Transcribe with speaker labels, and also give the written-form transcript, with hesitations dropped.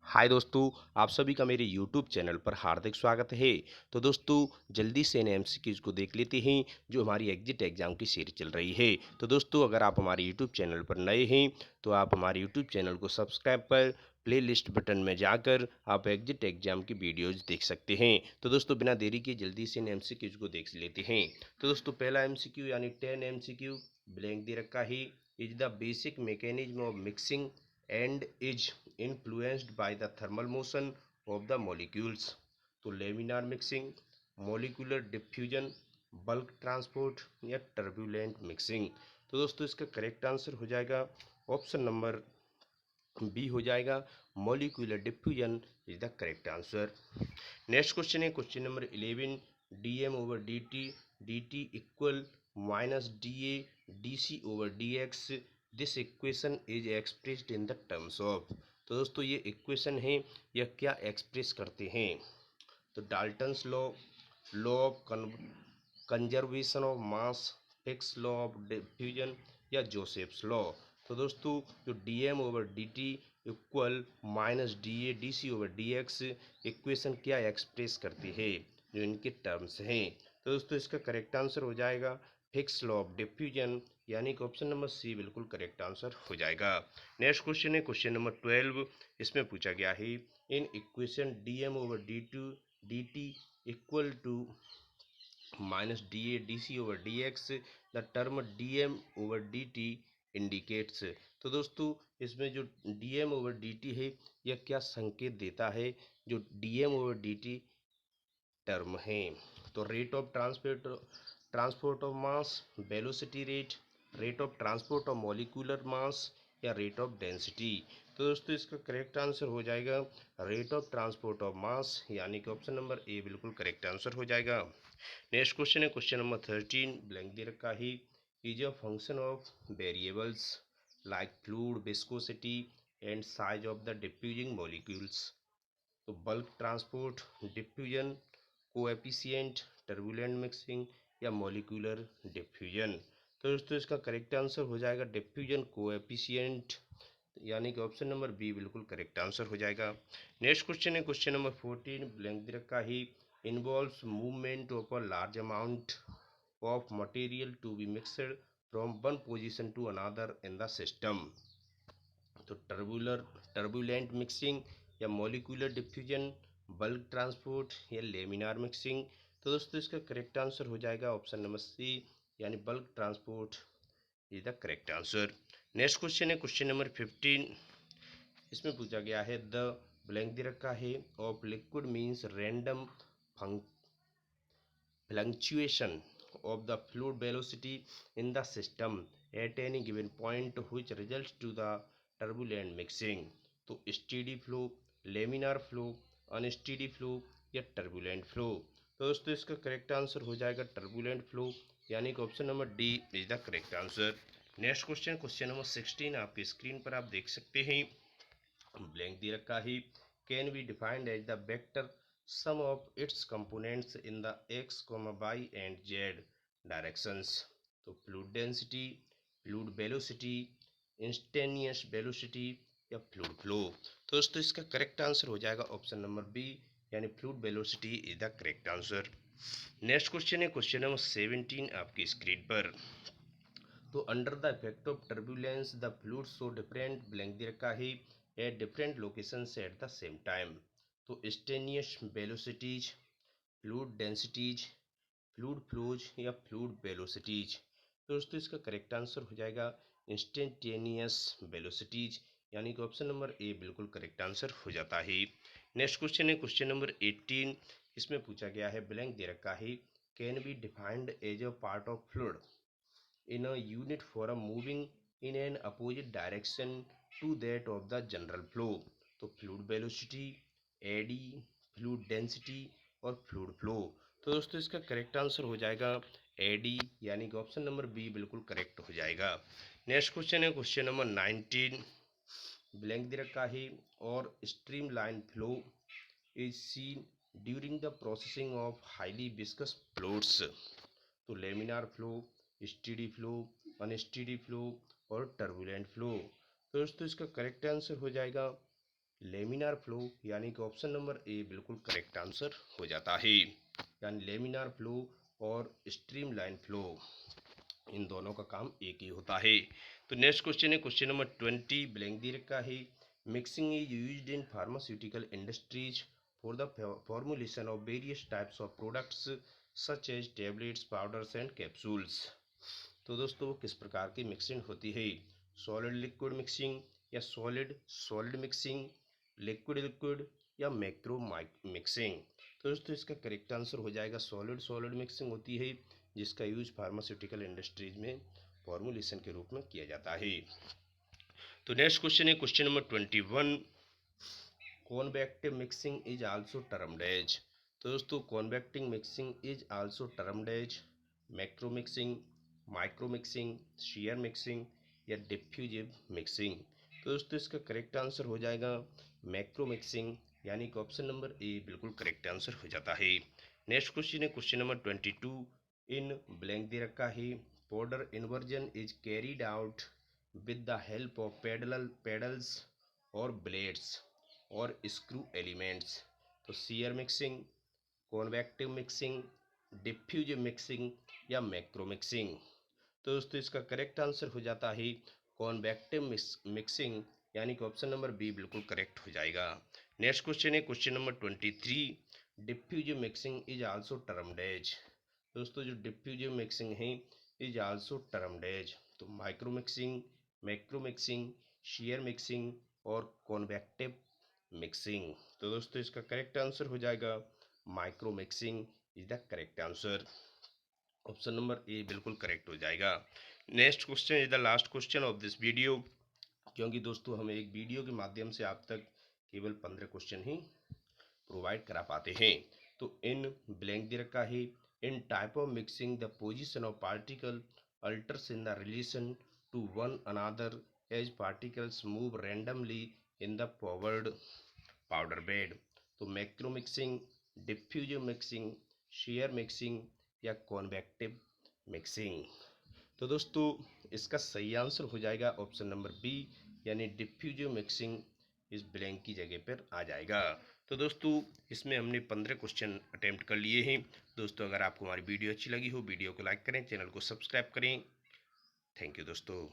Speaker 1: हाय दोस्तों, आप सभी का मेरे YouTube चैनल पर हार्दिक स्वागत है। तो दोस्तों, जल्दी से इन एमसीक्यूज़ को देख लेते हैं जो हमारी एग्जिट एग्ज़ाम की सीरीज चल रही है। तो दोस्तों, अगर आप हमारे YouTube चैनल पर नए हैं तो आप हमारे YouTube चैनल को सब्सक्राइब कर प्लेलिस्ट बटन में जाकर आप एग्जिट एग्ज़ाम की वीडियोज़ देख सकते हैं। तो दोस्तों, बिना देरी के जल्दी से इन एमसीक्यूज़ को देख लेते हैं। तो दोस्तों, पहला एमसीक्यू यानी 10 एमसीक्यू ब्लैंक दे रखा है। Is the basic mechanism of mixing and is influenced by the thermal motion of the molecules। तो laminar mixing, molecular diffusion, bulk transport या टर्बुलेंट मिक्सिंग। तो दोस्तों, इसका करेक्ट आंसर हो जाएगा ऑप्शन नंबर बी हो जाएगा, molecular diffusion is the correct answer. Next question है question number 11। D M over D T equal minus D A D C over D X. This equation is expressed in the terms of. तो दोस्तों, ये equation है, यह क्या express करते हैं? तो Dalton's law, law of conservation of mass, Fick's law of diffusion या जोसेफ्स लॉ। तो दोस्तों, जो D M over D T equal minus D A D C over D X equation क्या एक्सप्रेस करती है, जो इनके टर्म्स हैं? तो दोस्तों, इसका करेक्ट आंसर हो जाएगा फिक्स लॉ ऑफ डिफ्यूजन, यानी कि ऑप्शन नंबर सी बिल्कुल करेक्ट आंसर हो जाएगा। नेक्स्ट क्वेश्चन है क्वेश्चन नंबर 12। इसमें पूछा गया है in equation D M over D T equal to minus D A D C over D X the term D M over D T indicates. तो दोस्तों, इसमें जो D M over D T है, यह क्या संकेत देता है? जो D M over D T term है, तो rate of transport of mass, velocity rate, rate of transport of molecular mass या रेट ऑफ डेंसिटी। तो दोस्तों, इसका करेक्ट आंसर हो जाएगा रेट ऑफ ट्रांसपोर्ट ऑफ मास, यानी कि ऑप्शन नंबर ए बिल्कुल करेक्ट आंसर हो जाएगा। नेक्स्ट क्वेश्चन है क्वेश्चन नंबर 13। ब्लैंक दे रखा है is a function of variables like fluid viscosity and size of the diffusing molecules. तो bulk transport, diffusion coefficient, turbulent mixing या मॉलिक्यूलर डिफ्यूजन। तो दोस्तों, इसका करेक्ट आंसर हो जाएगा डिफ्यूजन कोएफिशिएंट, यानी कि ऑप्शन नंबर बी बिल्कुल करेक्ट आंसर हो जाएगा। नेक्स्ट क्वेश्चन है क्वेश्चन नंबर 14। ब्लैंक दे रखा है involves movement of a large amount of material to be mixed from one position to another in the system. तो टर्बुलेंट मिक्सिंग या molecular diffusion, bulk transport या laminar mixing. तो दोस्तों, इसका करेक्ट आंसर हो जाएगा ऑप्शन नंबर सी, यानी bulk transport is the correct answer. Next question है क्वेश्चन नंबर 15। इसमें पूछा गया है द ब्लैंक दे रखा है of liquid means random fluctuation of the fluid velocity in the system at any given point which results to the turbulent mixing। तो steady flow, laminar flow, unsteady flow या turbulent flow. तो दोस्तों, इसका correct answer हो जाएगा turbulent flow, यानी कि option number D is the correct answer. Next question question number 16 आपकी स्क्रीन पर आप देख सकते हैं। ब्लैंक दे रखा है can be defined as the vector sum of its components in the x, y and z directions। तो fluid density, fluid velocity, instantaneous velocity या फ्लूइड फ्लो। तो दोस्तों, इसका करेक्ट आंसर हो जाएगा ऑप्शन नंबर बी, यानी fluid velocity is the correct answer. Next question है question number 17 आपकी स्क्रीन पर। तो under the effect of turbulence the fluid show different blank दे रखा है at different locations at the same time. तो instantaneous velocities, fluid densities, fluid flows या fluid velocities. तो दोस्तों, इसका करेक्ट आंसर हो जाएगा इंस्टेंटेनियस वेलोसिटीज, यानी कि ऑप्शन नंबर ए बिल्कुल करेक्ट आंसर हो जाता है। नेक्स्ट क्वेश्चन है क्वेश्चन नंबर 18। इसमें पूछा गया है ब्लैंक दे रखा है can be defined as a part of fluid in a unit form moving in an opposite direction to that of the general flow। तो fluid velocity, eddy, fluid density और fluid flow. तो दोस्तों, इसका correct answer हो जाएगा eddy, यानी कि option number B बिल्कुल करेक्ट हो जाएगा। नेक्स्ट क्वेश्चन है क्वेश्चन नंबर 19। ब्लैंक दे रखा है और streamline flow is seen during the processing of highly viscous fluids. तो laminar flow, steady flow, unsteady flow और टर्बुलेंट फ्लो। तो दोस्तों, इसका करेक्ट आंसर हो जाएगा लेमिनार फ्लो यानी कि ऑप्शन नंबर ए बिल्कुल करेक्ट आंसर हो जाता है। यानी लेमिनार फ्लो और स्ट्रीमलाइन फ्लो, इन दोनों का काम एक ही होता है। तो नेक्स्ट क्वेश्चन है क्वेश्चन नंबर 20, ब्लैंक दे रखा है। Mixing is used in pharmaceutical industries for the formulation of various types of products such as tablets, powders and capsules. तो दोस्तों किस प्रकार की मिक्सिंग होती है? सॉलिड लिक्विड मिक्सिंग या solid solid mixing, liquid liquid या मैक्रो मिक्सिंग। तो दोस्तों इसका करेक्ट आंसर हो जाएगा सॉलिड सॉलिड मिक्सिंग होती है, जिसका यूज फार्मास्यूटिकल इंडस्ट्रीज में फॉर्मुलेशन के रूप में किया जाता है। तो नेक्स्ट क्वेश्चन है question number 21, convective mixing is also termed as. तो दोस्तों convecting mixing is also termed as macro mixing, micro mixing, shear mixing या डिफ्यूजिव मिक्सिंग। तो दोस्तों इसका करेक्ट आंसर हो जाएगा मैक्रो मिक्सिंग, यानी कि ऑप्शन नंबर ए बिल्कुल करेक्ट आंसर हो जाता है। नेक्स्ट क्वेश्चन है क्वेश्चन नंबर 22, इन ब्लैंक दे रखा है। Powder inversion is carried out with the help of pedals और ब्लेड्स और स्क्रू एलिमेंट्स। तो share mixing, convective mixing, diffusive mixing या मैक्रो मिक्सिंग। तो दोस्तों इसका करेक्ट आंसर हो जाता है कॉन्वेक्टिव मिक्सिंग, यानी कि ऑप्शन नंबर बी बिल्कुल करेक्ट हो जाएगा। नेक्स्ट क्वेश्चन है question number 23, diffusive mixing is also termed as. दोस्तों जो डिफ्यूजिव मिक्सिंग है इज आल्सो टर्म्ड एज, तो micro mixing, macro mixing, shear mixing और कॉन्वेक्टिव मिक्सिंग। तो दोस्तों इसका करेक्ट आंसर हो जाएगा micro mixing is the correct answer. Option number A बिल्कुल करेक्ट हो जाएगा। Next question is the last question of this video, क्योंकि दोस्तों हम एक वीडियो के माध्यम से आप तक केवल 15 क्वेश्चन ही प्रोवाइड करा पाते हैं। तो इन ब्लैंक दे रखा है, in type of mixing the position of particle alters in the relation to one another as particles move randomly in the forward powder bed. तो macro mixing, diffusive mixing, shear mixing या convective mixing. तो दोस्तों इसका सही answer हो जाएगा option number B, यानी diffusive mixing इस ब्लैंक की जगह पर आ जाएगा। तो दोस्तों इसमें हमने 15 क्वेश्चन अटेम्प्ट कर लिए हैं। दोस्तों अगर आपको हमारी वीडियो अच्छी लगी हो, वीडियो को लाइक करें, चैनल को सब्सक्राइब करें। थैंक यू दोस्तों।